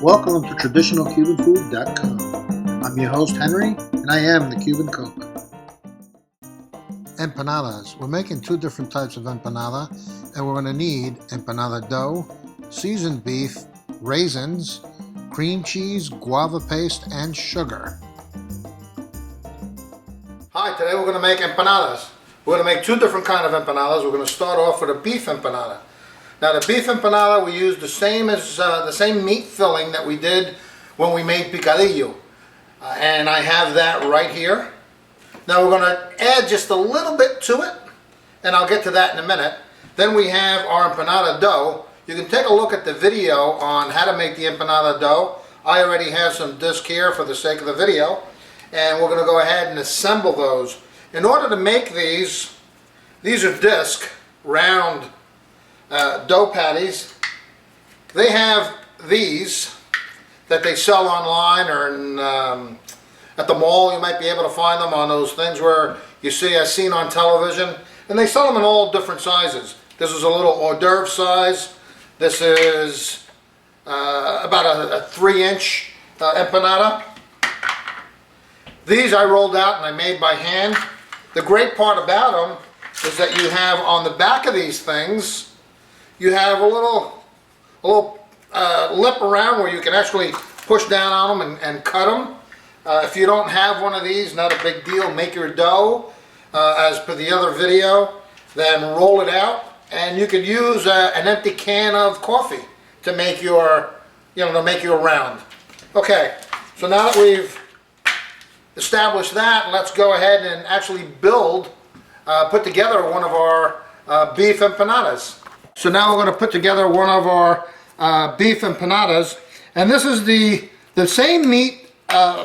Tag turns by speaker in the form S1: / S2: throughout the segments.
S1: Welcome to TraditionalCubanFood.com. I'm your host Henry, and I am the Cuban cook. Empanadas. We're making two different types of empanada, and we're going to need empanada dough, seasoned beef, raisins, cream cheese, guava paste, and sugar. Hi, today we're going to make empanadas. We're going to make two different kinds of empanadas. We're going to start off with a beef empanada. Now the beef empanada, we use the same meat filling that we did when we made picadillo. And I have that right here. Now we're going to add just a little bit to it, and I'll get to that in a minute. Then we have our empanada dough. You can take a look at the video on how to make the empanada dough. I already have some disc here for the sake of the video. And we're going to go ahead and assemble those. In order to make these are disc, round dough patties. They have these that they sell online or in, at the mall. You might be able to find them on those things where you see as seen on television. And they sell them in all different sizes. This is a little hors d'oeuvre size. This is about a 3-inch empanada. These I rolled out and I made by hand. The great part about them is that you have on the back of these things, you have a little lip around where you can actually push down on them and cut them. If you don't have one of these, not a big deal. Make your dough as per the other video, then roll it out, and you could use an empty can of coffee to make your, make your round. Okay, so now that we've established that, let's go ahead and actually put together one of our beef empanadas. So now we're going to put together one of our beef empanadas, and this is the same meat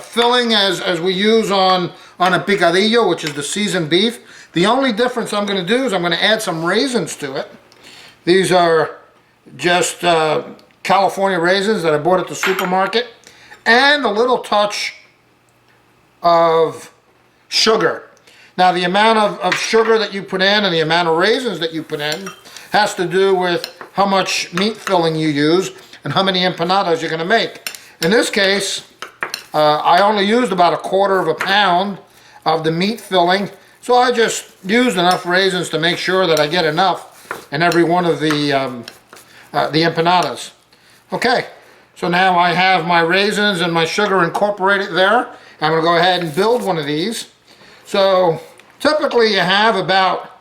S1: filling as we use on a picadillo, which is the seasoned beef. The only difference I'm going to do is I'm going to add some raisins to it. These are just California raisins that I bought at the supermarket, and a little touch of sugar. Now the amount of sugar that you put in and the amount of raisins that you put in has to do with how much meat filling you use and how many empanadas you're going to make. In this case, I only used about 1/4 pound of the meat filling, so I just used enough raisins to make sure that I get enough in every one of the empanadas. Okay, so now I have my raisins and my sugar incorporated there. I'm going to go ahead and build one of these. So typically you have about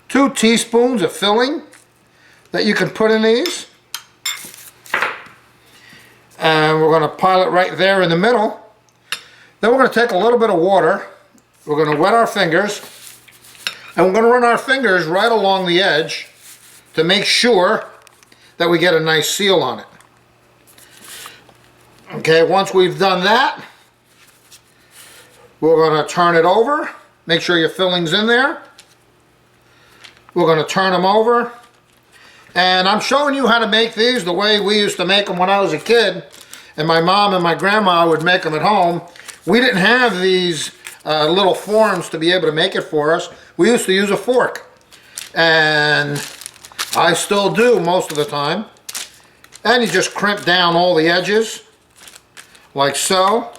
S1: 2 teaspoons of filling that you can put in these. And we're going to pile it right there in the middle. Then we're going to take a little bit of water. We're going to wet our fingers. And we're going to run our fingers right along the edge to make sure that we get a nice seal on it. Okay, once we've done that, we're going to turn it over. Make sure your filling's in there. We're going to turn them over. And I'm showing you how to make these the way we used to make them when I was a kid. And my mom and my grandma would make them at home. We didn't have these little forms to be able to make it for us. We used to use a fork. And I still do most of the time. And you just crimp down all the edges, like so.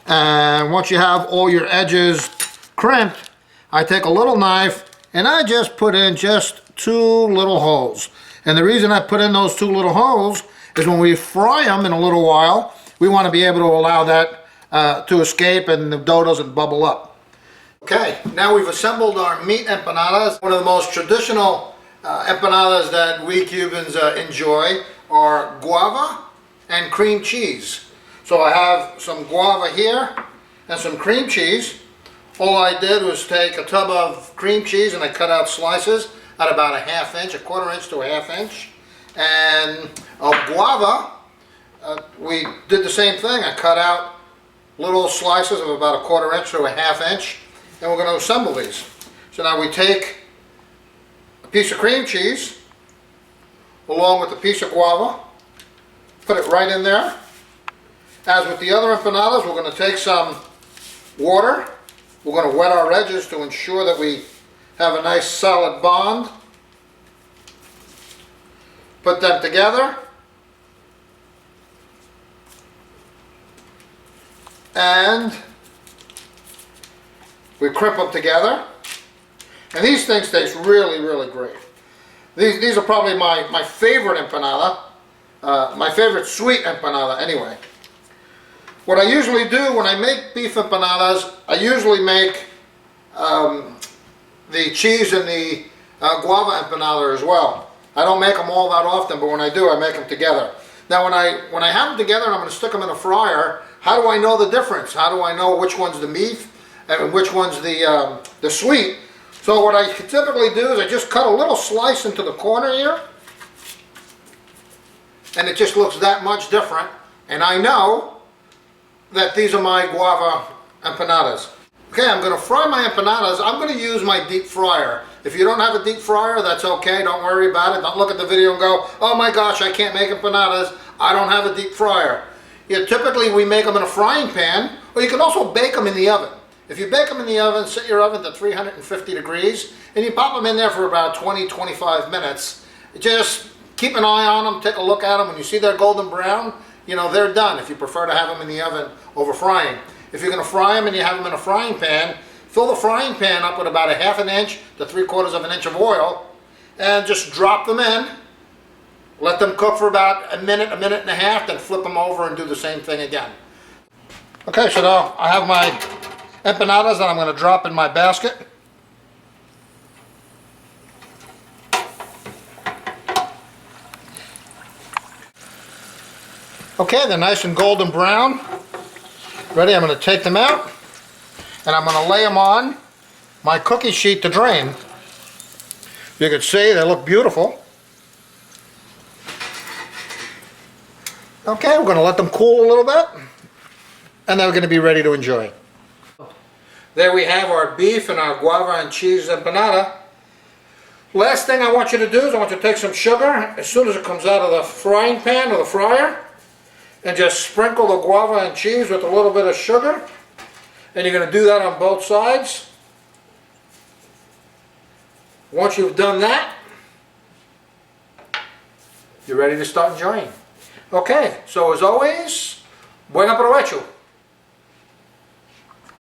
S1: And once you have all your edges crimped, I take a little knife and I just put in just 2 little holes. And the reason I put in those 2 little holes is when we fry them in a little while, we want to be able to allow that to escape and the dough doesn't bubble up. Okay, now we've assembled our meat empanadas. One of the most traditional empanadas that we Cubans enjoy are guava and cream cheese. So I have some guava here and some cream cheese. All I did was take a tub of cream cheese and I cut out slices at about a 1/2 inch, 1/4 inch to a 1/2 inch. And guava, we did the same thing. I cut out little slices of about 1/4 inch to a 1/2 inch, and we're going to assemble these. So now we take a piece of cream cheese along with a piece of guava, put it right in there. As with the other empanadas, we're going to take some water. We're going to wet our edges to ensure that we have a nice solid bond. Put them together. and we crimp them together. And these things taste really, really great. These are probably my favorite empanada, my favorite sweet empanada anyway. What I usually do when I make beef empanadas, I usually make the cheese and the guava empanada as well. I don't make them all that often, but when I do, I make them together. Now when I have them together and I'm going to stick them in a fryer, how do I know the difference? How do I know which one's the beef and which one's the sweet? So what I typically do is I just cut a little slice into the corner here, and it just looks that much different, and I know that these are my guava empanadas. Okay, I'm going to fry my empanadas. I'm going to use my deep fryer. If you don't have a deep fryer, that's okay. Don't worry about it. Don't look at the video and go, oh my gosh, I can't make empanadas. I don't have a deep fryer. Yeah, typically we make them in a frying pan, or you can also bake them in the oven. If you bake them in the oven, set your oven to 350 degrees, and you pop them in there for about 20-25 minutes. Just keep an eye on them, take a look at them. When you see they're golden brown, you know they're done, if you prefer to have them in the oven over frying. If you're going to fry them and you have them in a frying pan, fill the frying pan up with about 1/2 inch to 3/4 of an inch of oil, and just drop them in. Let them cook for about a minute and a half, then flip them over and do the same thing again. Okay, so now I have my empanadas that I'm going to drop in my basket. Okay, they're nice and golden brown. Ready? I'm going to take them out, and I'm going to lay them on my cookie sheet to drain. You can see they look beautiful. Okay, we're going to let them cool a little bit, and then we're going to be ready to enjoy. There we have our beef and our guava and cheese empanada. Last thing I want you to do is I want you to take some sugar as soon as it comes out of the frying pan or the fryer, and just sprinkle the guava and cheese with a little bit of sugar. And you're going to do that on both sides. Once you've done that, you're ready to start enjoying. Okay, so as always, buen provecho.